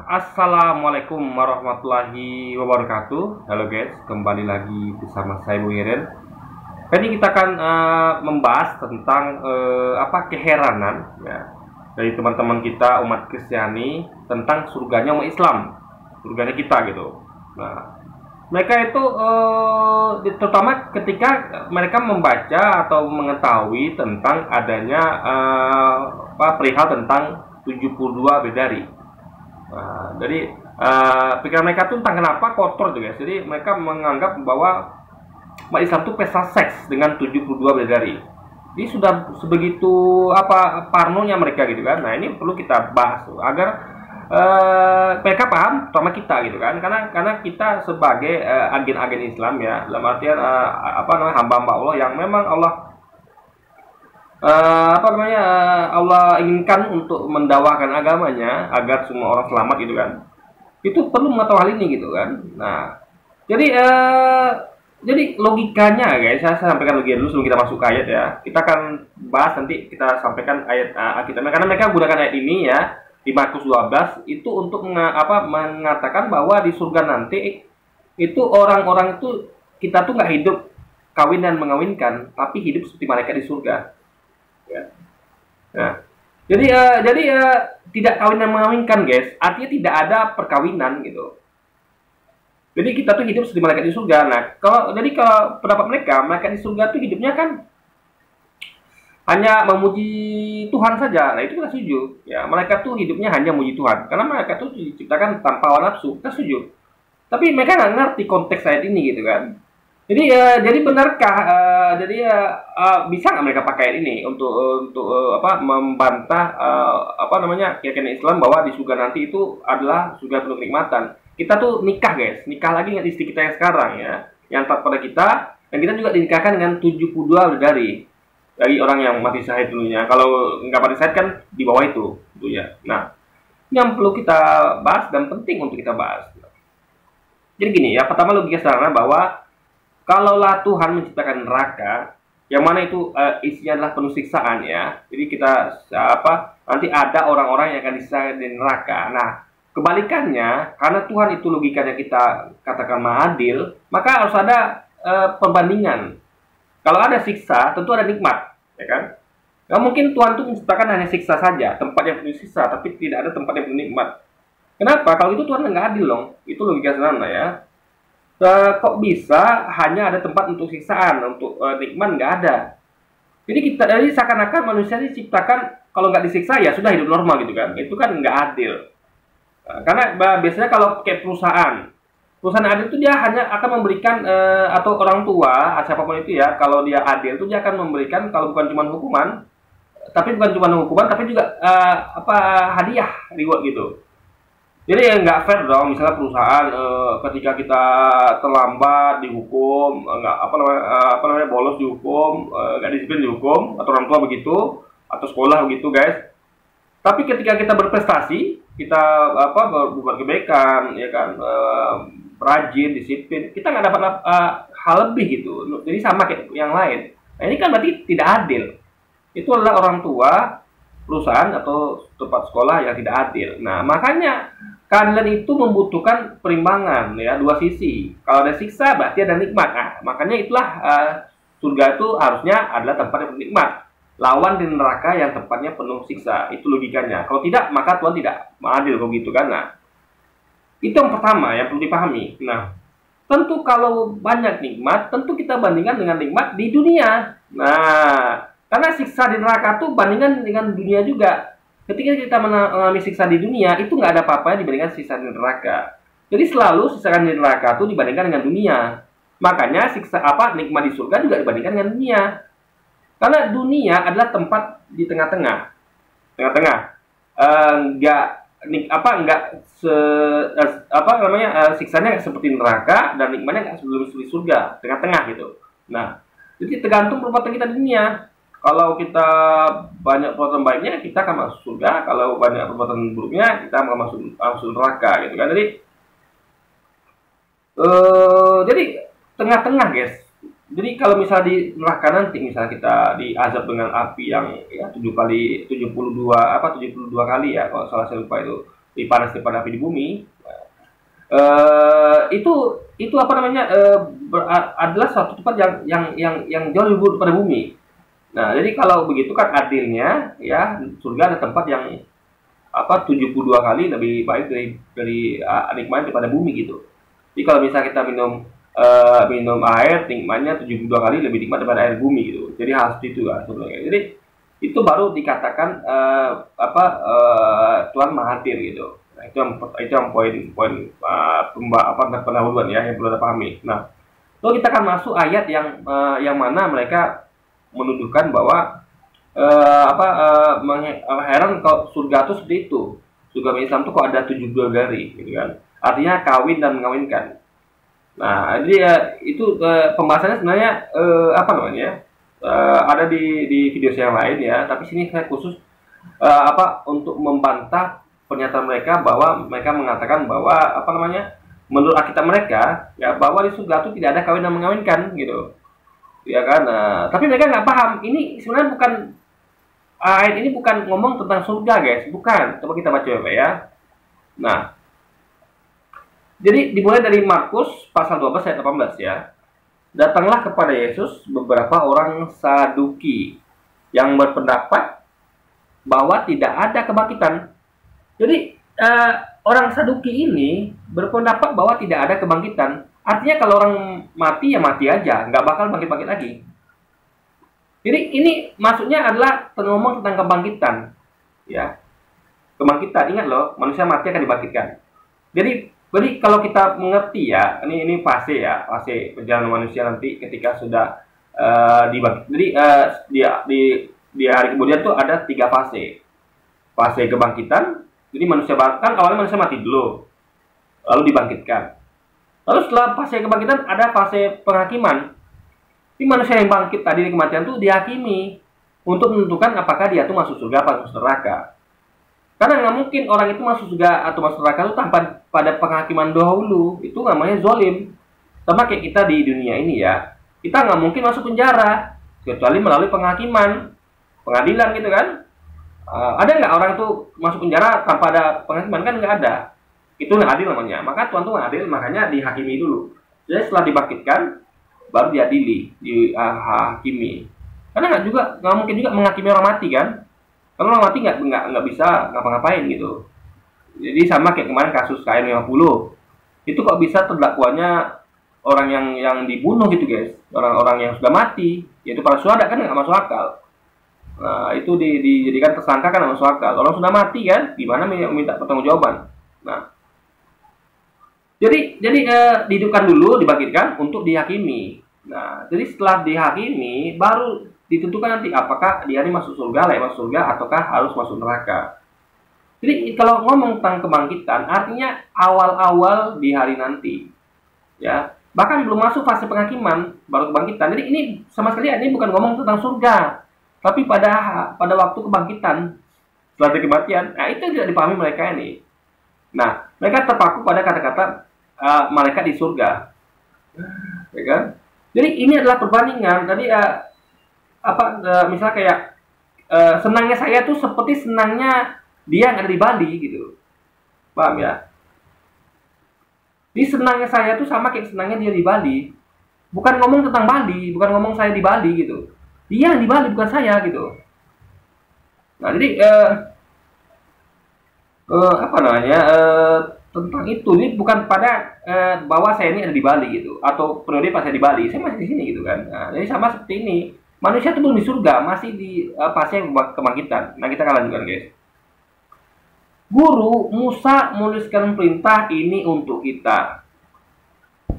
Assalamualaikum warahmatullahi wabarakatuh. Halo guys, kembali lagi bersama saya Bung Heren. Kali ini kita akan membahas tentang keheranan ya dari teman-teman kita umat Kristiani tentang surganya umat Islam, surganya kita gitu. Nah, mereka itu terutama ketika mereka membaca atau mengetahui tentang adanya perihal tentang 72 bidadari. Nah, jadi pikiran mereka tuh entah kenapa kotor tuh guys. Jadi mereka menganggap bahwa umat Islam tuh pesta seks dengan 72 bidadari. Jadi sudah sebegitu parnonya mereka gitu kan. Nah, ini perlu kita bahas tuh, agar mereka paham sama kita gitu kan. Karena kita sebagai agen-agen Islam ya, dalam artian hamba-hamba Allah yang memang Allah Allah inginkan untuk mendakwakan agamanya agar semua orang selamat gitu kan. Itu perlu mengetahui hal ini gitu kan. Nah, jadi logikanya guys, saya sampaikan logika dulu sebelum kita masuk ke ayat ya. Kita akan bahas nanti, kita sampaikan ayat Alkitab karena mereka gunakan ayat ini ya di Markus 12 itu untuk mengatakan bahwa di surga nanti itu orang-orang itu kita tuh nggak hidup kawin dan mengawinkan, tapi hidup seperti malaikat di surga. Ya. Nah, jadi tidak kawin dan mengawinkan guys, artinya tidak ada perkawinan gitu. Jadi kita tuh hidup seperti malaikat di surga. Nah, kalau pendapat mereka di surga tuh hidupnya kan hanya memuji Tuhan saja. Nah, itu kita setuju. Ya, malaikat tuh hidupnya hanya memuji Tuhan, karena malaikat tuh diciptakan tanpa hawa nafsu. Kita setuju. Tapi mereka nggak ngerti konteks ayat ini gitu kan. Jadi benarkah bisa nggak mereka pakai ini untuk membantah keyakinan Islam bahwa di surga nanti itu adalah surga penuh kenikmatan? Kita tuh nikah guys, nikah lagi dengan istri kita yang sekarang ya, yang taat pada kita, dan kita juga dinikahkan dengan 72 bidadari dari orang yang mati syahid dulunya. Kalau nggak mati syahid kan di bawah itu ya. Nah, ini yang perlu kita bahas dan penting untuk kita bahas. Jadi gini ya, pertama logika sederhana bahwa kalaulah Tuhan menciptakan neraka, yang mana itu isinya adalah penuh siksaan ya. Jadi kita nanti ada orang-orang yang akan disiksa di neraka. Nah, kebalikannya, karena Tuhan itu logikanya kita katakan adil, maka harus ada perbandingan. Kalau ada siksa, tentu ada nikmat, ya kan? Nggak mungkin Tuhan itu menciptakan hanya siksa saja, tempat yang penuh siksa, tapi tidak ada tempat yang penuh nikmat. Kenapa? Kalau itu Tuhan nggak adil dong. Itu logika sederhana ya. Kok bisa hanya ada tempat untuk siksaan, untuk nikmat nggak ada. Jadi seakan-akan manusia diciptakan kalau nggak disiksa ya sudah hidup normal gitu kan. Itu kan nggak adil. Karena biasanya kalau kayak perusahaan adil itu dia hanya akan memberikan atau orang tua siapapun itu ya, kalau dia adil itu dia akan memberikan, kalau bukan cuma hukuman, tapi juga hadiah, reward gitu. Jadi yang nggak fair dong, misalnya perusahaan ketika kita terlambat dihukum, bolos dihukum, nggak disiplin dihukum, atau orang tua begitu, atau sekolah begitu guys. Tapi ketika kita berprestasi, kita berbuat kebaikan, ya kan, rajin, disiplin, kita nggak dapat hal lebih gitu. Jadi sama kayak yang lain. Nah, ini kan berarti tidak adil. Itu adalah orang tua, perusahaan atau tempat sekolah yang tidak adil. Nah, makanya keadilan itu membutuhkan perimbangan ya, dua sisi. Kalau ada siksa berarti ada nikmat. Nah, makanya itulah surga itu harusnya adalah tempat yang nikmat. Lawan di neraka yang tempatnya penuh siksa. Itu logikanya. Kalau tidak, maka Tuhan tidak adil begitu kan. Nah, itu yang pertama yang perlu dipahami. Nah, tentu kalau banyak nikmat, tentu kita bandingkan dengan nikmat di dunia. Nah, karena siksa di neraka itu bandingkan dengan dunia juga. Ketika kita mengalami siksa di dunia, itu nggak ada apa-apanya dibandingkan siksa di neraka. Jadi selalu siksa di neraka itu dibandingkan dengan dunia. Makanya nikmat di surga juga dibandingkan dengan dunia. Karena dunia adalah tempat di tengah-tengah. Siksanya seperti neraka dan nikmatnya nggak seperti surga, tengah-tengah gitu. Nah, jadi tergantung perbuatan kita di dunia. Kalau kita banyak perbuatan baiknya, kita akan masuk surga. Kalau banyak perbuatan buruknya, kita akan masuk neraka, gitu kan. Jadi tengah-tengah, guys. Jadi kalau misalnya di neraka nanti, misalnya kita diazab dengan api yang ya 72 kali ya, kalau salah saya lupa itu. lebih panas daripada api di bumi. Itu apa namanya, adalah suatu tempat yang jauh lebih buruk daripada bumi. Nah, jadi kalau begitu kan adilnya ya, surga ada tempat yang 72 kali lebih baik dari nikmatnya daripada bumi gitu. Jadi kalau misalnya kita minum air, nikmatnya 72 kali lebih nikmat daripada air bumi gitu. Jadi hal seperti itu kan sebenarnya. Jadi itu baru dikatakan Tuhan Maha Adil gitu. Nah, itu yang poin pendahuluan ya yang perlu dipahami. Nah, lalu kita akan masuk ayat yang mana mereka menuduhkan bahwa heran kalau surga itu seperti itu. Surga Islam itu kok ada 72 dari, gitu kan? Artinya kawin dan mengawinkan. Nah, jadi itu pembahasannya sebenarnya ada di video saya yang lain ya. Tapi sini saya khusus untuk membantah pernyataan mereka bahwa mereka mengatakan bahwa menurut akidah mereka ya bahwa di surga itu tidak ada kawin dan mengawinkan gitu. Ya kan, tapi mereka nggak paham. Ini sebenarnya bukan ayat ini bukan ngomong tentang surga, guys. Bukan. Coba kita baca ya. Nah, jadi dimulai dari Markus pasal 12 ayat 18 ya. Datanglah kepada Yesus beberapa orang Saduki yang berpendapat bahwa tidak ada kebangkitan. Jadi orang Saduki ini berpendapat bahwa tidak ada kebangkitan. Artinya kalau orang mati ya mati aja, nggak bakal bangkit-bangkit lagi. Jadi ini maksudnya adalah ngomong tentang kebangkitan, ya. Kebangkitan, ingat loh, manusia mati akan dibangkitkan. Jadi kalau kita mengerti ya, ini fase perjalanan manusia nanti ketika sudah dibangkit. Jadi di hari kemudian tuh ada 3 fase. Fase kebangkitan, jadi manusia kan awalnya manusia mati dulu, lalu dibangkitkan. Lalu setelah fase kebangkitan ada fase penghakiman. Ini manusia yang bangkit tadi di kematian itu dihakimi untuk menentukan apakah dia tuh masuk surga atau masuk neraka. Karena nggak mungkin orang itu masuk surga atau masuk neraka itu tanpa pada penghakiman dahulu. Itu namanya zolim. Sama kayak kita di dunia ini ya. Kita nggak mungkin masuk penjara kecuali melalui penghakiman, pengadilan gitu kan. Ada nggak orang itu masuk penjara tanpa ada penghakiman? Kan nggak ada. Itu nggak adil namanya. Maka Tuhan tuh nggak adil, makanya dihakimi dulu. Jadi setelah dibangkitkan, baru diadili, dihakimi. Karena nggak mungkin juga menghakimi orang mati kan? Karena orang mati nggak bisa ngapa-ngapain gitu. Jadi sama kayak kemarin kasus KM50. Itu kok bisa terdakwanya orang yang dibunuh gitu guys, orang-orang yang sudah mati, yaitu para syuhada, kan nggak masuk akal. Nah itu dijadikan tersangka kan nggak masuk akal. Orang sudah mati kan, gimana minta pertanggungjawaban? Nah. Jadi dihidupkan dulu, dibangkitkan untuk dihakimi. Nah, jadi setelah dihakimi, baru ditentukan nanti apakah dia ini masuk surga, layak masuk surga, ataukah harus masuk neraka. Jadi kalau ngomong tentang kebangkitan, artinya awal-awal di hari nanti, ya. Bahkan belum masuk fase penghakiman, baru kebangkitan. Jadi ini sama sekali ini bukan ngomong tentang surga, tapi pada waktu kebangkitan setelah kematian. Nah, itu tidak dipahami mereka ini. Nah, mereka terpaku pada kata-kata malaikat di surga, ya kan? Jadi ini adalah perbandingan. Tadi misalnya kayak senangnya saya tuh seperti senangnya dia yang ada di Bali gitu, paham ya? Jadi senangnya saya tuh sama kayak senangnya dia di Bali. Bukan ngomong tentang Bali, bukan ngomong saya di Bali gitu. Dia yang di Bali bukan saya gitu. Nah, jadi tentang itu, ini bukan pada bahwa saya ini ada di Bali gitu, atau periode pas saya di Bali, saya masih di sini gitu kan. Nah, jadi sama seperti ini, manusia itu belum di surga, masih di fase kebangkitan. Nah, kita akan lanjutkan guys. Guru, Musa menuliskan perintah ini untuk kita.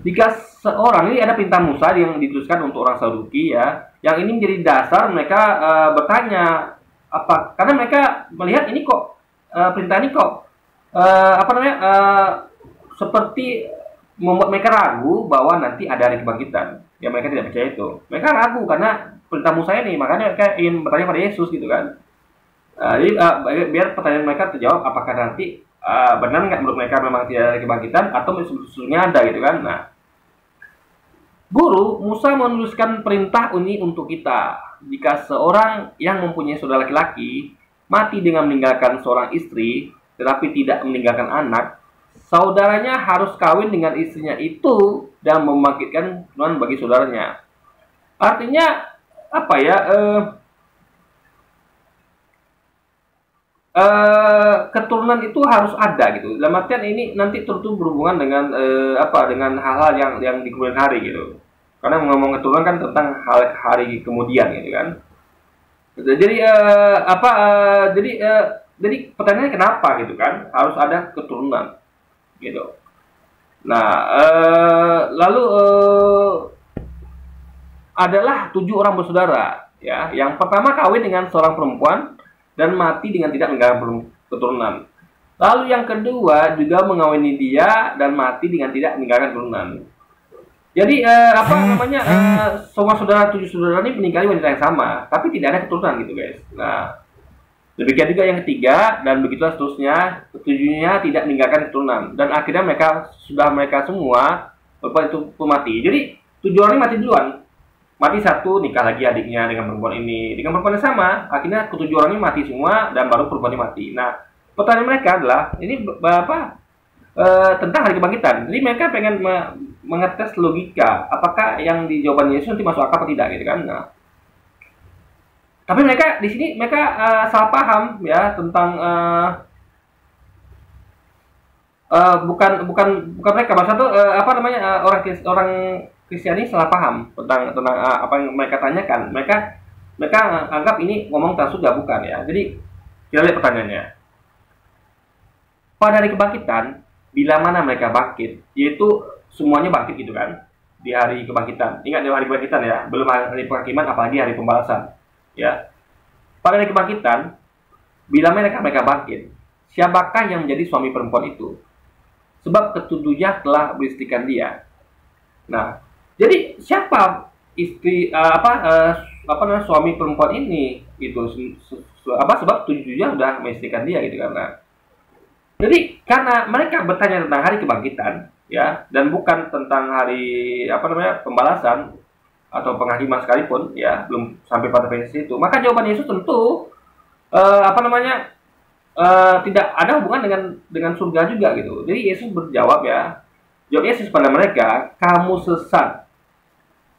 Jika seorang, ini ada perintah Musa yang dituliskan untuk orang Saduki ya, yang ini menjadi dasar mereka bertanya apa, karena mereka melihat ini kok perintah ini kok seperti membuat mereka ragu bahwa nanti ada hari kebangkitan. Ya mereka tidak percaya itu. Mereka ragu karena perintah Musa ini, makanya mereka ingin bertanya pada Yesus gitu kan. Jadi biar pertanyaan mereka terjawab, apakah nanti benar nggak menurut mereka memang tidak ada kebangkitan atau sesungguhnya ada gitu kan. Nah, Guru, Musa menuliskan perintah ini untuk kita. Jika seorang yang mempunyai saudara laki-laki mati dengan meninggalkan seorang istri, tetapi tidak meninggalkan anak, saudaranya harus kawin dengan istrinya itu dan membangkitkan keturunan bagi saudaranya. Artinya apa ya? Keturunan itu harus ada gitu. Dalam artian ini nanti tentu berhubungan dengan dengan hal-hal yang di kemudian hari gitu. Karena ngomong keturunan kan tentang hal hari kemudian gitu kan. Jadi jadi pertanyaannya kenapa gitu kan harus ada keturunan gitu. Nah, lalu adalah 7 orang bersaudara ya. Yang pertama kawin dengan seorang perempuan dan mati dengan tidak meninggalkan keturunan. Lalu yang kedua juga mengawini dia dan mati dengan tidak meninggalkan keturunan. Jadi semua 7 saudara ini menikahi wanita yang sama, tapi tidak ada keturunan gitu guys. Nah, demikian juga yang ketiga dan begitulah seterusnya. Ketujuhnya tidak meninggalkan keturunan dan akhirnya mereka semua perempuan itu mati. Jadi 7 orang ini mati duluan. Mati satu, nikah lagi adiknya dengan perempuan ini. Dengan perempuan yang sama, akhirnya ketujuh orang ini mati semua dan baru perempuan ini mati. Nah, pertanyaan mereka adalah, ini tentang hari kebangkitan. Jadi mereka pengen mengetes logika, apakah yang di jawaban Yesus nanti masuk akal atau tidak gitu kan. Nah, tapi mereka di sini salah paham ya tentang bukan mereka masa tuh orang Kristiani salah paham tentang apa yang mereka tanyakan. Mereka anggap ini ngomong tentang surga, bukan ya. Jadi kita lihat pertanyaannya. Pada hari kebangkitan, bila mana mereka bangkit, yaitu semuanya bangkit gitu kan di hari kebangkitan. Ingat di hari kebangkitan ya, belum hari penghakiman apalagi hari pembalasan. Ya. Pada hari kebangkitan, bila mereka bangkit, siapakah yang menjadi suami perempuan itu? Sebab ketujuhnya telah beristrikan dia. Nah, jadi siapa istri suami perempuan ini itu sebab tujuhnya sudah mengistrikan dia gitu kan. Nah, jadi karena mereka bertanya tentang hari kebangkitan ya dan bukan tentang hari pembalasan atau penghakiman sekalipun ya, belum sampai pada fase itu, maka jawaban Yesus tentu tidak ada hubungan dengan surga juga gitu. Jadi Yesus berjawab ya. Jawab Yesus pada mereka, kamu sesat.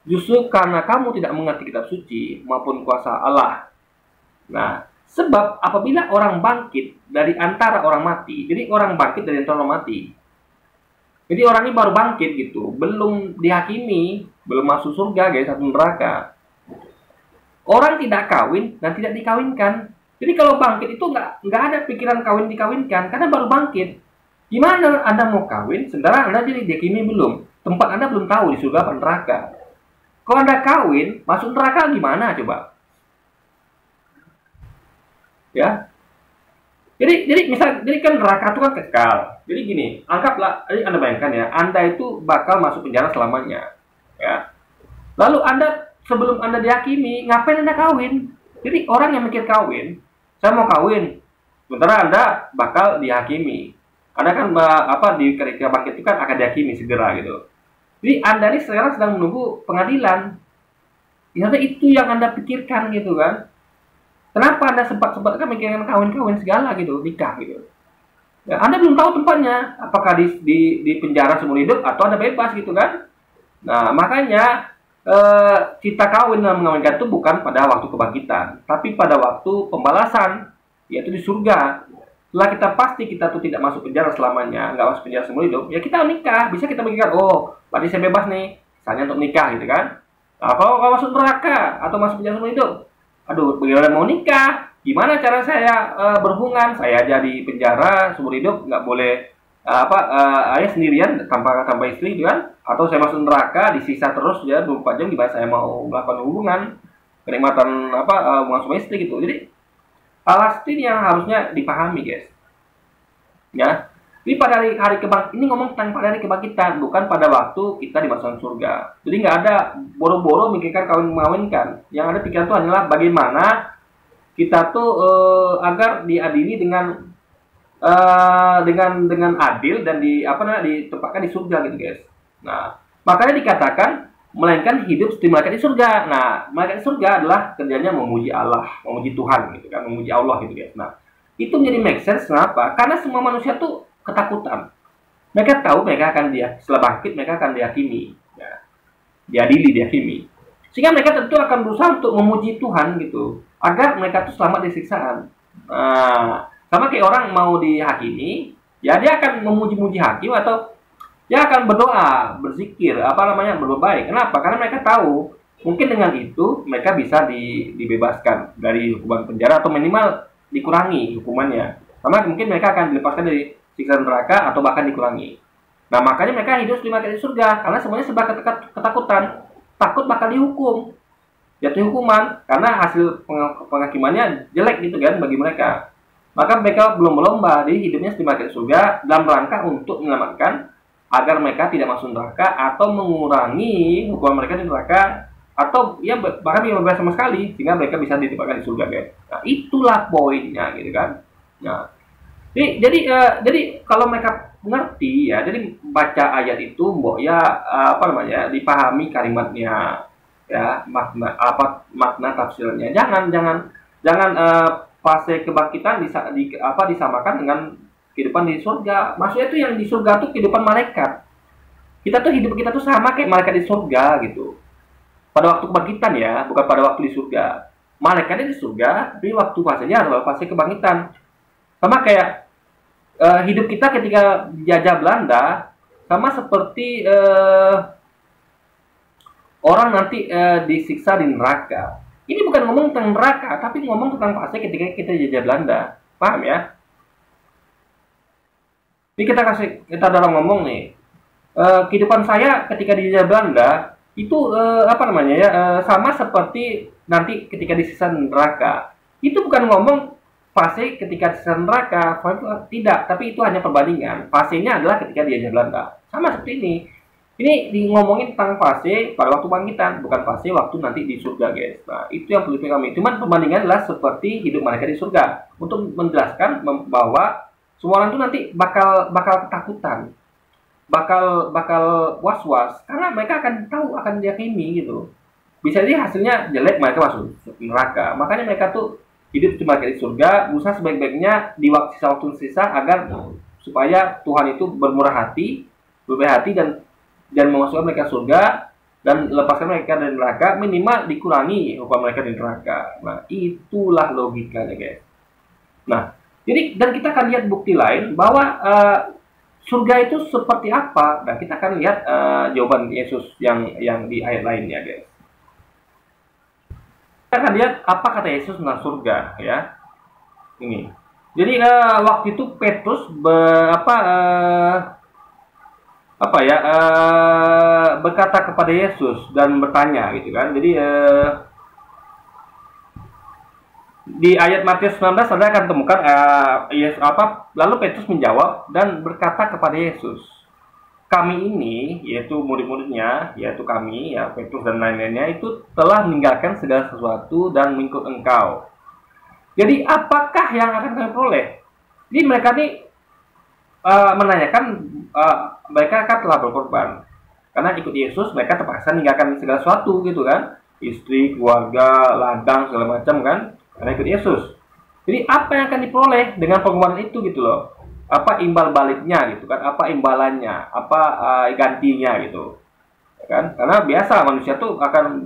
Justru karena kamu tidak mengerti kitab suci maupun kuasa Allah. Nah, sebab apabila orang bangkit dari antara orang mati, jadi orang bangkit dari antara orang mati. Jadi orang ini baru bangkit gitu, belum dihakimi, belum masuk surga guys, atau neraka. Orang tidak kawin dan tidak dikawinkan. Jadi kalau bangkit itu nggak ada pikiran kawin dikawinkan, karena baru bangkit. Gimana Anda mau kawin sementara Anda jadi dihakimi belum? Tempat Anda belum tahu di surga atau neraka. Kalau Anda kawin, masuk neraka gimana coba? Ya. Jadi kan neraka itu kan kekal. Jadi gini, anggaplah, Anda bayangkan ya, Anda itu bakal masuk penjara selamanya. Ya. Lalu Anda sebelum Anda dihakimi, ngapain Anda kawin? Jadi orang yang mikir kawin, saya mau kawin, sementara Anda bakal dihakimi. Anda kan di ketika bangkit itu kan akan dihakimi segera gitu. Jadi Anda ini sekarang sedang menunggu pengadilan. Ternyata itu yang Anda pikirkan gitu kan. Kenapa Anda sempat-sempatkan mikirkan kawin-kawin segala gitu, nikah gitu. Ya, Anda belum tahu tempatnya, apakah di penjara seumur hidup atau Anda bebas gitu kan. Nah, makanya cita kawin dan mengawinkan itu bukan pada waktu kebangkitan, tapi pada waktu pembalasan, yaitu di surga. Setelah kita pasti kita tuh tidak masuk penjara selamanya, nggak masuk penjara seumur hidup, ya kita nikah. Bisa kita mikirkan, oh, berarti saya bebas nih, misalnya untuk nikah gitu kan. Nah, kalau masuk neraka atau masuk penjara seumur hidup, aduh, bagaimana mau nikah? Gimana cara saya berhubungan? Saya aja di penjara seumur hidup, nggak boleh ayah sendirian tanpa istri gitu kan? Atau saya masuk neraka, disisa terus ya 24 jam, gimana saya mau melakukan hubungan, kenikmatan hubungan suami istri gitu. Jadi Palestina yang harusnya dipahami guys. Ya. Jadi pada hari kebangkitan, ini ngomong tentang pada hari kebangkitan, bukan pada waktu kita dimasukkan surga. Jadi nggak ada boro-boro mikirkan kawin mengawinkan. Yang ada pikiran itu hanyalah bagaimana kita tuh agar diadili dengan adil dan ditempatkan di surga gitu guys. Nah, makanya dikatakan melainkan hidup seperti malaikat di surga. Nah, malaikat di surga adalah kerjanya memuji Allah, memuji Tuhan gitu kan, memuji Allah gitu guys. Nah, Itu menjadi make sense. Kenapa? Karena semua manusia tuh ketakutan. Mereka tahu mereka akan setelah bangkit mereka akan dihakimi, ya, diadili, dihakimi. Sehingga mereka tentu akan berusaha untuk memuji Tuhan gitu, agar mereka tuh selamat dari siksaan. Nah, sama kayak orang mau dihakimi, ya dia akan memuji-muji hakim atau dia akan berdoa, berzikir, berbuat baik. Kenapa? Karena mereka tahu mungkin dengan itu mereka bisa dibebaskan dari hukuman penjara atau minimal dikurangi hukumannya. Sama mungkin mereka akan dilepaskan dari siksa neraka atau bahkan dikurangi. Nah, makanya mereka hidup di surga karena semuanya serba ketakutan, takut bakal dihukum, jatuh hukuman karena hasil penghakimannya jelek gitu kan bagi mereka. Maka mereka belum berlomba di hidupnya di surga dalam rangka untuk menyelamatkan agar mereka tidak masuk neraka atau mengurangi hukuman mereka di neraka atau ya bahkan bebas sama sekali sehingga mereka bisa ditempatkan di surga guys. Nah, itulah poinnya gitu kan. Nah, jadi kalau mereka ngerti ya, jadi baca ayat itu mbok ya dipahami kalimatnya ya, makna tafsirnya. Jangan fase kebangkitan disamakan dengan kehidupan di surga. Maksudnya itu yang di surga tuh kehidupan malaikat. Hidup kita tuh sama kayak malaikat di surga gitu. Pada waktu kebangkitan ya, bukan pada waktu di surga. Malaikatnya di surga, tapi waktu fasenya adalah fase kebangkitan. Sama kayak hidup kita ketika dijajah Belanda, sama seperti orang nanti disiksa di neraka. Ini bukan ngomong tentang neraka, tapi ngomong tentang fase ketika kita dijajah Belanda. Paham ya? Ini kita dalam ngomong nih, kehidupan saya ketika dijajah Belanda itu sama seperti nanti ketika disiksa di neraka. Itu bukan ngomong fase ketika disiksa neraka, tidak, tapi itu hanya perbandingan. Fasenya adalah ketika dijajah Belanda. Sama seperti ini. Ini ngomongin tentang fase pada waktu bangkitan, bukan fase waktu nanti di surga, guys. Nah, itu yang perlu kami. Cuman perbandingan adalah seperti hidup mereka di surga. Untuk menjelaskan bahwa semua orang itu nanti bakal ketakutan, bakal was-was, karena mereka akan tahu akan dihakimi gitu. Bisa jadi hasilnya jelek, mereka masuk neraka. Makanya mereka tuh hidup cuma di surga, berusaha sebaik-baiknya di waktu sisa agar supaya Tuhan itu bermurah hati, berbaik hati dan memasukkan mereka surga dan lepaskan mereka dari neraka, minimal dikurangi hukuman mereka di neraka. Nah, itulah logikanya, guys. Nah, jadi dan kita akan lihat bukti lain bahwa surga itu seperti apa. Nah, kita akan lihat jawaban Yesus yang di ayat lainnya, guys. Kita akan lihat apa kata Yesus tentang surga, ya. Ini. Jadi waktu itu Petrus berkata kepada Yesus dan bertanya gitu kan. Jadi di ayat Matius 19 Anda akan temukan lalu Petrus menjawab dan berkata kepada Yesus, kami ini, yaitu murid-muridnya, yaitu kami, ya Petrus dan lain-lainnya itu telah meninggalkan segala sesuatu dan mengikut Engkau. Jadi apakah yang akan kami peroleh? Jadi mereka ini menanyakan mereka kan telah berkorban karena ikut Yesus, mereka terpaksa meninggalkan segala sesuatu gitu kan, istri, keluarga, ladang, segala macam kan, karena ikut Yesus. Jadi apa yang akan diperoleh dengan pengorbanan itu gitu loh? Apa imbal baliknya gitu kan? Apa imbalannya? Apa gantinya gitu? Kan? Karena biasa manusia tuh akan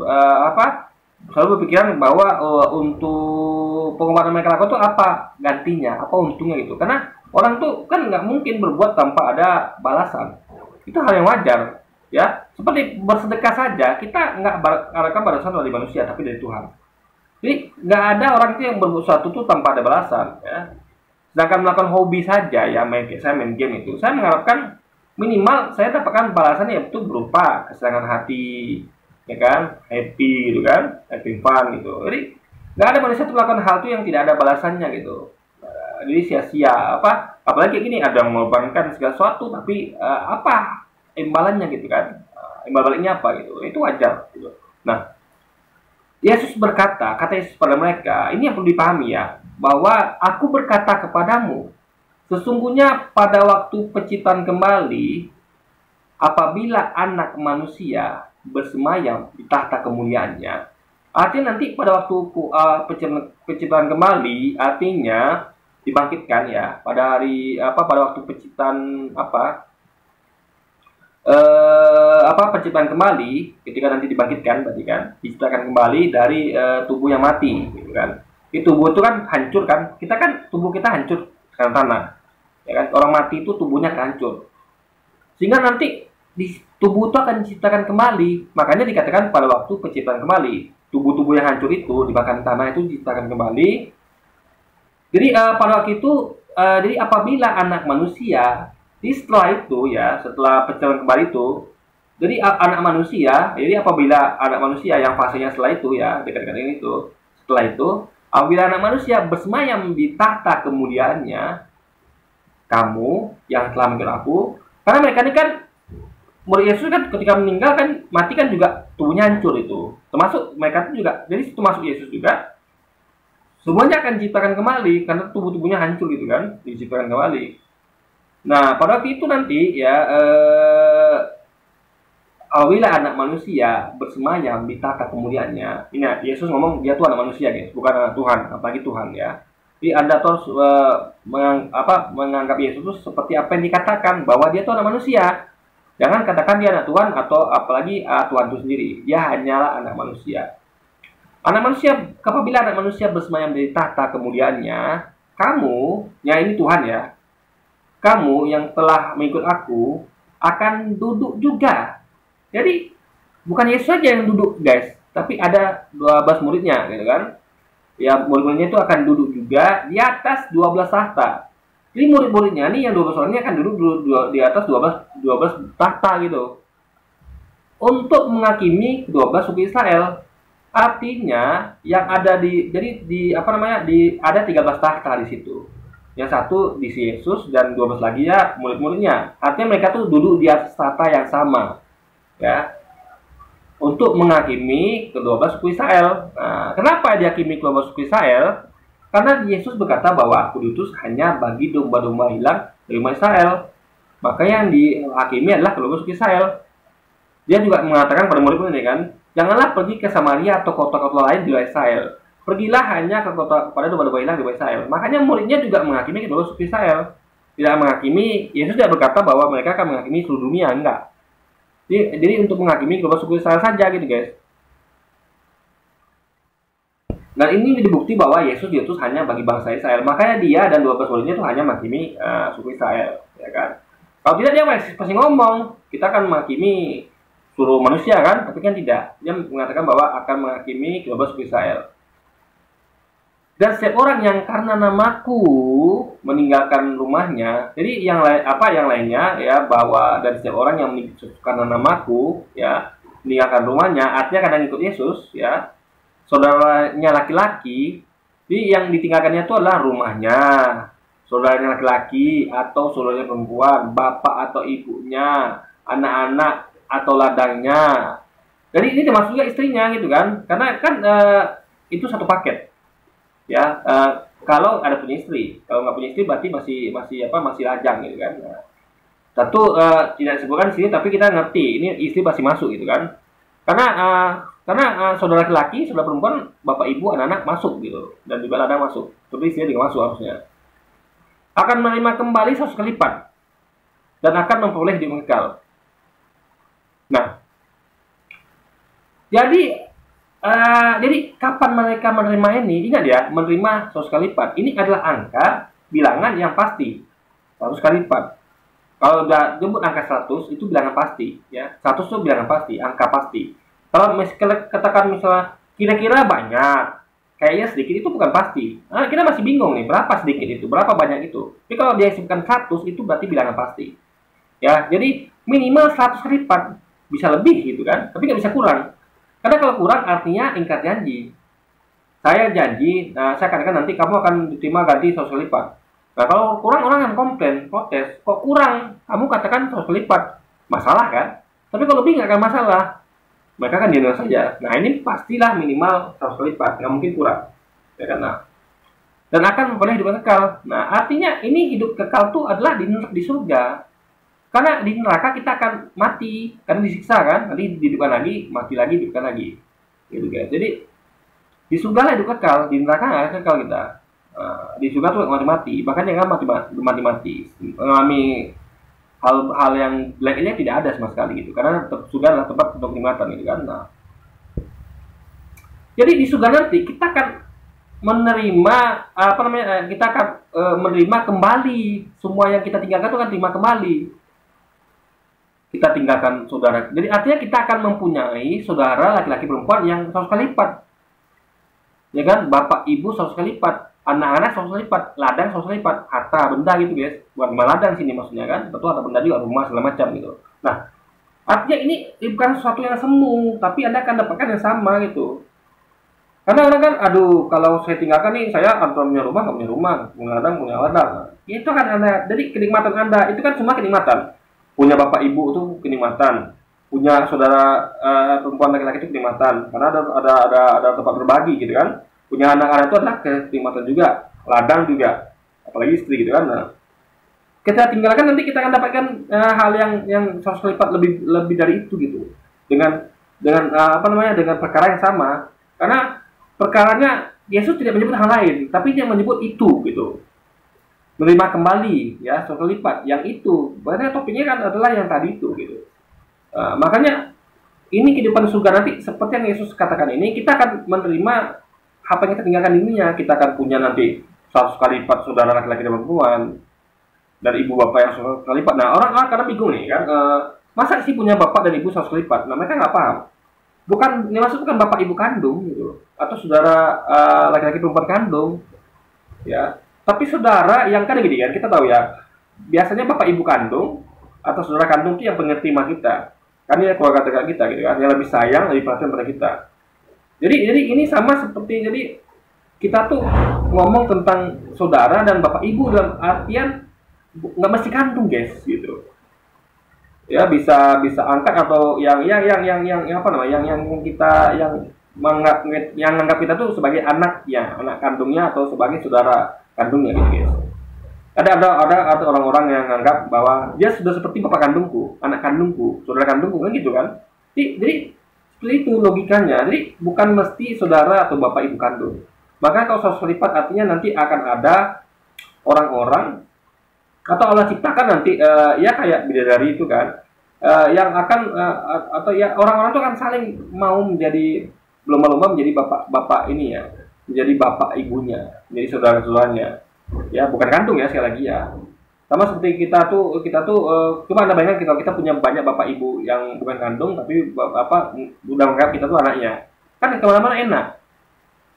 selalu berpikiran bahwa untuk pengorbanan mereka lakukan tuh apa gantinya, apa untungnya gitu. Karena orang tuh kan nggak mungkin berbuat tanpa ada balasan. Itu hal yang wajar, ya. Seperti bersedekah saja, kita nggak harapkan balasan dari manusia, tapi dari Tuhan. Jadi nggak ada orang yang berbuat sesuatu tuh tanpa ada balasan, ya. Sedangkan melakukan hobi saja, ya saya main game itu, saya mengharapkan minimal saya dapatkan balasannya yaitu berupa kesenangan hati, ya kan, happy gitu kan, having fun gitu. Jadi nggak ada manusia tuh melakukan hal itu yang tidak ada balasannya gitu. Jadi sia-sia apalagi kayak gini, ada yang mengorbankan segala sesuatu tapi apa imbalannya gitu kan, imbal baliknya apa gitu, itu wajar gitu. Nah, Yesus kata Yesus pada mereka, ini yang perlu dipahami ya, bahwa aku berkata kepadamu, sesungguhnya pada waktu penciptaan kembali, apabila anak manusia bersemayam di tahta kemuliaannya, artinya nanti pada waktu penciptaan kembali, artinya dibangkitkan ya pada hari pada waktu penciptaan penciptaan kembali, ketika nanti dibangkitkan berarti kan diciptakan kembali dari tubuh yang mati gitu kan. Di tubuh itu kan hancur kan, kita kan tubuh kita hancur karena tanah ya kan, orang mati itu tubuhnya hancur, sehingga nanti di tubuh itu akan diciptakan kembali. Makanya dikatakan pada waktu penciptaan kembali, tubuh-tubuh yang hancur itu dimakan tanah itu diciptakan kembali. Jadi pada waktu itu jadi apabila anak manusia setelah itu ya, setelah penciptaan kembali itu, jadi anak manusia, jadi apabila anak manusia yang fasenya setelah itu ya, dekat-dekat ini itu, setelah itu, apabila anak manusia bersemayam di tahta kemuliaannya, kamu yang telah mengikut aku, karena mereka ini kan murid Yesus kan ketika meninggal kan mati kan juga tubuhnya hancur itu, termasuk mereka itu juga, jadi termasuk Yesus juga, semuanya akan diciptakan kembali karena tubuh-tubuhnya hancur gitu kan, diciptakan kembali. Nah, pada waktu itu nanti ya, apabila anak manusia bersemayam di tahta kemuliaannya, ini Yesus ngomong dia tuh anak manusia guys, bukan anak Tuhan, apalagi Tuhan ya. Jadi Anda terus menganggap Yesus itu seperti apa yang dikatakan, bahwa dia tuh anak manusia. Jangan katakan dia anak Tuhan atau apalagi Tuhan itu sendiri. Dia hanyalah anak manusia. Anak manusia, apabila anak manusia bersemayam di tahta kemuliaannya, kamu, ya ini Tuhan ya, kamu yang telah mengikut aku akan duduk juga. Jadi bukan Yesus saja yang duduk guys, tapi ada 12 muridnya gitu kan. Ya, murid-muridnya itu akan duduk juga di atas 12 tahta. Jadi murid-muridnya nih yang 12 orang ini akan duduk di atas 12 tahta gitu, untuk menghakimi 12 suku Israel. Artinya yang ada ada 13 tahta di situ. Yang satu di Yesus dan 12 lagi ya murid-muridnya. Artinya mereka tuh duduk di atas tahta yang sama. Ya. Untuk menghakimi ke-12 suku Israel. Nah, kenapa dihakimi ke-12 suku Israel? Karena Yesus berkata bahwa aku diutus hanya bagi domba-domba hilang dari umat Israel. Maka yang dihakimi adalah ke-12 suku Israel. Dia juga mengatakan pada murid-muridnya kan, janganlah pergi ke Samaria atau kota-kota lain di Israel. Pergilah hanya ke kota pada domba-domba hilang di Israel. Makanya muridnya juga menghakimi kedua suku Israel. Tidak menghakimi, Yesus tidak berkata bahwa mereka akan menghakimi seluruh dunia, enggak. Jadi untuk menghakimi kedua suku Israel saja gitu guys. Dan ini dibukti bahwa Yesus diutus hanya bagi bangsa Israel. Makanya dia dan 12 muridnya itu hanya menghakimi suku Israel, ya kan. Kalau tidak dia pasti ngomong, kita akan menghakimi seluruh manusia kan, tapi kan tidak. Dia mengatakan bahwa akan menghakimi kedua suku Israel. Dan setiap orang yang karena namaku meninggalkan rumahnya, jadi yang lainnya ya, bahwa dan setiap orang yang karena namaku ya meninggalkan rumahnya, artinya karena ikut Yesus ya, saudaranya laki-laki, jadi yang ditinggalkannya itu adalah rumahnya, saudaranya laki-laki atau saudaranya perempuan, bapak atau ibunya, anak-anak atau ladangnya. Jadi ini termasuk juga istrinya gitu kan, karena kan itu satu paket. Ya, kalau ada punya istri, kalau nggak punya istri berarti masih lajang gitu kan. Satu tidak disebutkan di sini, tapi kita ngerti ini istri pasti masuk gitu kan. Karena saudara laki-laki, saudara perempuan, bapak ibu, anak-anak masuk gitu, dan juga ladang masuk. Tapi istrinya juga masuk harusnya. Akan menerima kembali 100 kali lipat dan akan memperoleh hidup kekal. Nah, jadi kapan mereka menerima ini? Ingat ya, menerima 100 kali lipat. Ini adalah angka bilangan yang pasti. 100 kali lipat. Kalau udah jemput angka 100, itu bilangan pasti. Ya, 100 itu bilangan pasti, angka pasti. Kalau katakan misalnya kira-kira banyak, kayaknya sedikit, itu bukan pasti. Nah, kita masih bingung nih, berapa sedikit itu, berapa banyak itu. Tapi kalau dia sebutkan 100, itu berarti bilangan pasti. Ya, jadi minimal 100 kali lipat. Bisa lebih gitu kan, tapi nggak bisa kurang. Karena kalau kurang artinya ingkar janji. Saya janji, saya katakan nanti kamu akan diterima ganti 100 kali lipat. Nah kalau kurang orang akan komplain, protes. Kok kurang? Kamu katakan 100 kali lipat. Masalah kan? Tapi kalau lebih nggak akan masalah. Mereka akan diam saja. Nah ini pastilah minimal 100 kali lipat. Nggak mungkin kurang. Ya kan? Nah. Dan akan memperoleh hidup kekal. Nah artinya ini hidup kekal itu adalah di surga. Karena di neraka kita akan mati, karena disiksa kan, nanti dihidupkan lagi, mati lagi, dihidupkan lagi, gitu guys. Jadi di surga lah hidup kekal, di neraka nggak kekal kita. Di surga tuh nggak mati-mati, bahkan yang nggak mati-mati mengalami hal-hal yang jelek-jelek tidak ada sama sekali gitu, karena surga adalah tempat untuk kenikmatan gitu kan. Nah, jadi di surga nanti kita akan menerima apa namanya, kita akan menerima kembali semua yang kita tinggalkan, itu akan terima kembali. Kita tinggalkan saudara, jadi artinya kita akan mempunyai saudara laki-laki perempuan yang 100 kali lipat, ya kan, bapak ibu 100 kali lipat, anak-anak 100 kali lipat, ladang 100 kali lipat, harta benda gitu guys, bukan cuma ladang sini maksudnya kan, tentu harta benda juga, rumah segala macam gitu. Nah, artinya ini bukan sesuatu yang semu, tapi Anda akan dapatkan yang sama gitu. Karena orang kan, aduh, kalau saya tinggalkan nih, saya antara punya rumah, nggak punya rumah, punya ladang, punya ladang. Nah, itu kan Anda, jadi kenikmatan Anda, itu kan semua kenikmatan. Punya bapak ibu itu kenikmatan. Punya saudara perempuan laki-laki itu kenikmatan. Karena ada tempat berbagi gitu kan. Punya anak-anak itu adalah kenikmatan juga. Ladang juga. Apalagi istri gitu kan. Nah, kita tinggalkan, nanti kita akan dapatkan hal yang 100 kali lipat lebih dari itu gitu. Dengan apa namanya, dengan perkara yang sama. Karena perkaranya Yesus tidak menyebut hal lain, tapi dia menyebut itu gitu. Menerima kembali ya 100 kali lipat yang itu. Berarti topiknya kan adalah yang tadi itu gitu. Makanya ini kehidupan surga nanti seperti yang Yesus katakan ini, kita akan menerima apa yang kita tinggalkan dunia. Kita akan punya nanti 100 kali lipat saudara laki-laki dan perempuan, dari ibu bapak yang 100 kali lipat. Nah, orang kadang bingung nih kan, masa sih punya bapak dan ibu 100 kali lipat? Nah, mereka nggak paham. Bukan, ini maksud bukan bapak ibu kandung gitu, atau saudara laki-laki perempuan kandung, ya. Tapi saudara yang kan gini kan, kita tahu ya, biasanya bapak ibu kandung atau saudara kandung itu yang pengerti sama kita, kan dia keluarga terdekat kita gitu kan, yang lebih sayang, lebih perhatian pada kita. Jadi ini sama seperti, jadi kita tuh ngomong tentang saudara dan bapak ibu dalam artian nggak mesti kandung guys gitu. Ya bisa angkat atau yang apa namanya, yang kita yang anggap kita tuh sebagai anak ya, anak kandungnya atau sebagai saudara kandungnya gitu guys. Ada orang-orang yang anggap bahwa dia sudah seperti bapak kandungku, anak kandungku, saudara kandungku kan gitu kan. Jadi seperti itu logikanya. Jadi bukan mesti saudara atau bapak ibu kandung. Maka kalau 100 kali lipat artinya nanti akan ada orang-orang atau Allah ciptakan nanti ya kayak bidadari itu kan, yang akan atau ya orang-orang itu akan saling mau menjadi berlomba-lomba menjadi bapak ini ya, menjadi bapak ibunya, menjadi saudara-saudaranya. Ya bukan kandung ya, sekali lagi ya. Sama seperti kita tuh coba Anda bayangkan, kita punya banyak bapak ibu yang bukan kandung tapi apa udah menganggap kita tuh anaknya. Kan kemana-mana enak.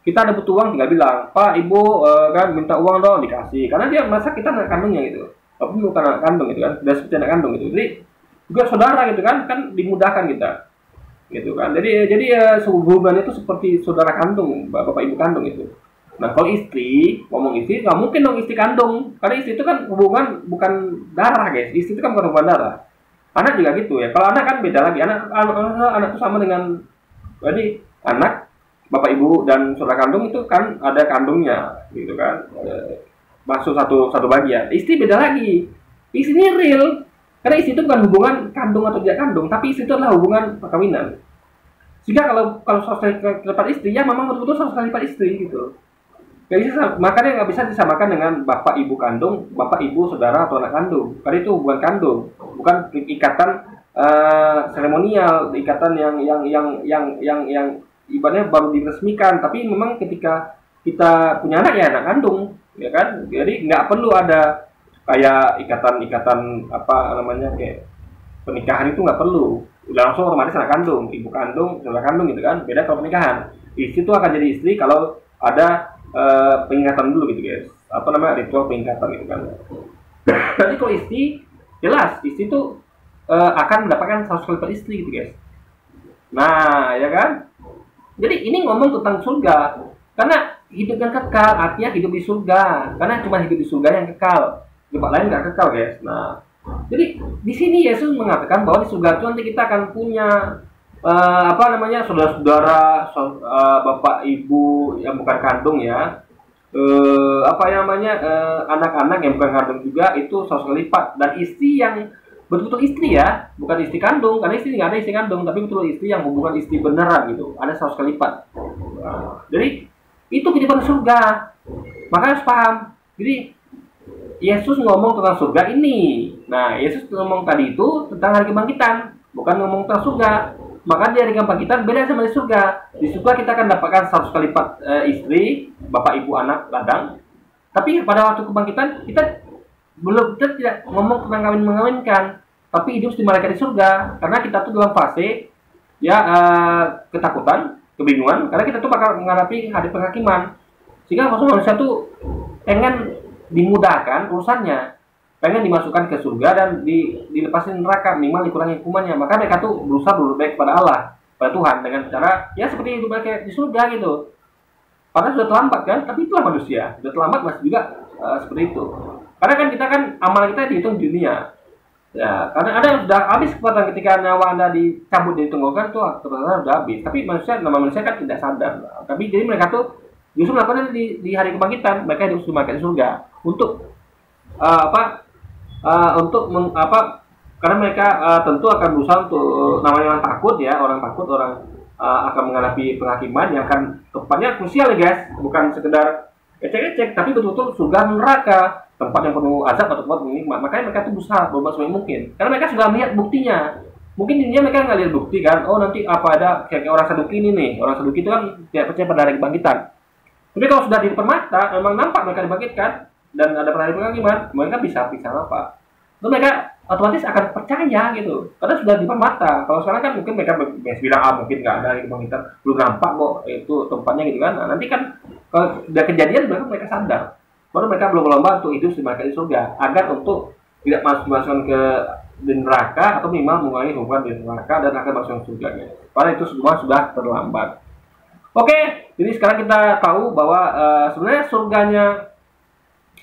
Kita ada butuh uang tinggal bilang, Pak, Ibu, kan minta uang dong, dikasih. Karena dia merasa kita anak kandungnya gitu. Tapi bukan anak kandung gitu kan, sudah seperti anak kandung gitu. Jadi juga saudara gitu kan dimudahkan kita. Gitu kan. Jadi hubungan itu seperti saudara kandung, bapak ibu kandung itu. Nah, kalau istri, ngomong istri, nggak mungkin dong istri kandung. Karena istri itu kan hubungan bukan darah, guys. Istri itu kan bukan hubungan darah. Anak juga gitu ya. Kalau anak kan beda lagi. Anak itu sama dengan, jadi anak bapak ibu dan saudara kandung itu kan ada kandungnya gitu kan, masuk satu bagian. Istri beda lagi. Istri ini real, karena istri itu bukan hubungan kandung atau tidak kandung, tapi istri itu adalah hubungan perkawinan. Sehingga kalau 100 kali lipat istri, ya memang betul-betul 100 kali lipat istri gitu. Jadi makanya nggak bisa disamakan dengan bapak ibu kandung, bapak ibu saudara atau anak kandung. Karena itu hubungan kandung, bukan ikatan seremonial, ikatan yang ibaratnya baru diresmikan. Tapi memang ketika kita punya anak ya anak kandung, ya kan. Jadi nggak perlu ada kayak ikatan apa namanya, kayak pernikahan itu nggak perlu. Udah langsung otomatis anak kandung, ibu kandung, saudara kandung gitu kan. Beda kalau pernikahan. Istri itu akan jadi istri kalau ada pengingatan dulu gitu guys. Apa namanya, ritual pengingatan gitu kan. Jadi kalau istri, jelas istri itu akan mendapatkan 100 kali lipat istri gitu guys. Nah, ya kan. Jadi ini ngomong tentang surga, karena hidup yang kekal artinya hidup di surga, karena cuma hidup di surga yang kekal, tempat lain nggak kekal guys. Nah, jadi di sini Yesus mengatakan bahwa di surga itu nanti kita akan punya apa namanya, saudara-saudara, bapak ibu yang bukan kandung ya, apa namanya, anak-anak yang bukan kandung juga itu 100 kali lipat, dan istri yang betul-betul istri ya, bukan istri kandung, karena istri nggak ada istri kandung, tapi betul istri yang hubungan istri beneran gitu, ada 100 kali lipat. Nah, jadi itu kehidupan surga. Maka harus paham. Jadi Yesus ngomong tentang surga ini. Nah, Yesus ngomong tadi itu tentang hari kebangkitan, bukan ngomong tentang surga. Maka di hari kebangkitan beda sama di surga. Di surga kita akan dapatkan 100 kali lipat istri, bapak, ibu, anak, ladang. Tapi pada waktu kebangkitan kita tidak ngomong tentang kawin mengawinkan, tapi hidup di malaikat di surga. Karena kita tuh dalam fase ya ketakutan, kebingungan, karena kita tuh bakal menghadapi hari penghakiman. Sehingga maksudnya manusia tuh pengen dimudahkan urusannya, pengen dimasukkan ke surga dan dilepasin neraka, minimal dikurangi hukumannya. Maka mereka tuh berusaha berbuat baik kepada Allah, pada Tuhan, dengan cara ya seperti hidup mereka di surga gitu. Padahal sudah terlambat kan, tapi itulah manusia, sudah terlambat masih juga seperti itu. Karena kan kita kan amal kita dihitung di dunia. Ya, karena ada yang sudah habis kekuatan ketika nyawa Anda dicabut dari tenggorokan tuh ternyata sudah habis. Tapi nama manusia kan tidak sadar. Tapi jadi mereka tuh justru melakukan di hari kebangkitan, mereka hidup di surga untuk karena mereka tentu akan berusaha untuk namanya orang takut ya, orang takut, orang akan menghadapi penghakiman yang akan tempatnya krusial ya guys, bukan sekedar ecek-ecek, tapi betul-betul surga neraka, tempat yang penuh azab atau tempat nikmat. Makanya mereka tuh berusaha berbuat sebaik mungkin, karena mereka sudah melihat buktinya. Mungkin di dunia mereka nggak lihat bukti kan, oh nanti apa ada kayak orang Saduki ini nih, orang Saduki itu kan tidak percaya pada hari kebangkitan. Tapi kalau sudah di depan mata, memang nampak mereka dibangkitkan dan ada hari penghakiman, mereka bisa apa? Lalu mereka otomatis akan percaya gitu, karena sudah di depan mata. Kalau sekarang kan mungkin mereka bilang mungkin nggak ada hari kebangkitan, belum nampak kok itu tempatnya gitu kan. Nah, nanti kan kalau sudah kejadian mereka sadar, baru mereka berlomba untuk hidup di surga, agar untuk tidak masuk ke neraka atau minimal mengurangi hukuman di neraka dan akan masuk ke surga. Padahal itu semua sudah terlambat. Oke, jadi sekarang kita tahu bahwa sebenarnya surganya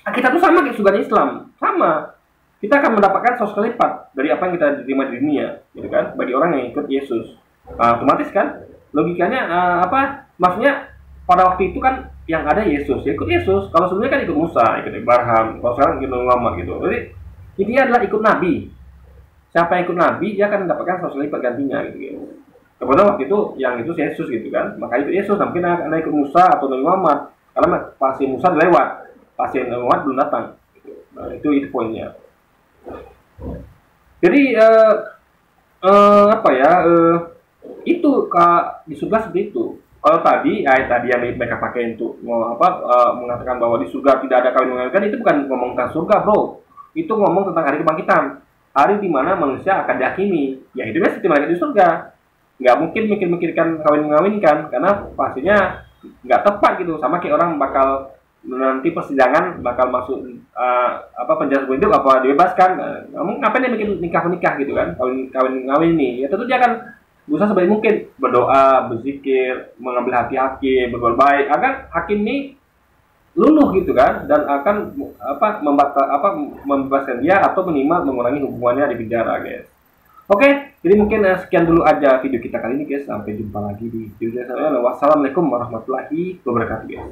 kita tuh sama kayak surganya Islam, sama. Kita akan mendapatkan 100 kali lipat dari apa yang kita terima di dunia, gitu kan? Bagi orang yang ikut Yesus, otomatis kan? Logikanya maksudnya pada waktu itu kan yang ada Yesus, ya ikut Yesus. Kalau sebelumnya kan ikut Musa, ikut Abraham, kalau sekarang ikut Muhammad gitu. Jadi intinya adalah ikut Nabi. Siapa yang ikut Nabi, dia akan mendapatkan 100 kali lipat gantinya, gitu. Kemudian waktu itu yang itu Yesus gitu kan, maka ikut Yesus, mungkin akan ikut Musa atau Nabi Muhammad, karena pasti Musa lewat, pasti Nabi Muhammad belum datang. Nah, itu poinnya. Jadi itu di surga seperti itu. Kalau tadi yang mereka pakai untuk mengatakan bahwa di surga tidak ada kawin mengawinkan, itu bukan ngomong tentang surga bro, itu ngomong tentang hari kebangkitan, hari di mana manusia akan dihakimi, ya hidupnya seperti mereka di surga. Nggak mungkin mikir-mikirkan kawin mengawinkan, karena pastinya nggak tepat gitu. Sama kayak orang bakal nanti persidangan bakal masuk penjara seumur hidup apa dibebaskan, ngapain dia mikir nikah gitu kan, kawin ini ya tentu dia akan berusaha sebaik mungkin berdoa, berzikir, mengambil hati hakim, berbuat baik agar hakim ini luluh gitu kan, dan akan membebaskan dia atau minimal mengurangi hubungannya di penjara guys. Oke, jadi mungkin sekian dulu aja video kita kali ini guys. Sampai jumpa lagi di video selanjutnya. Wassalamualaikum warahmatullahi wabarakatuh guys.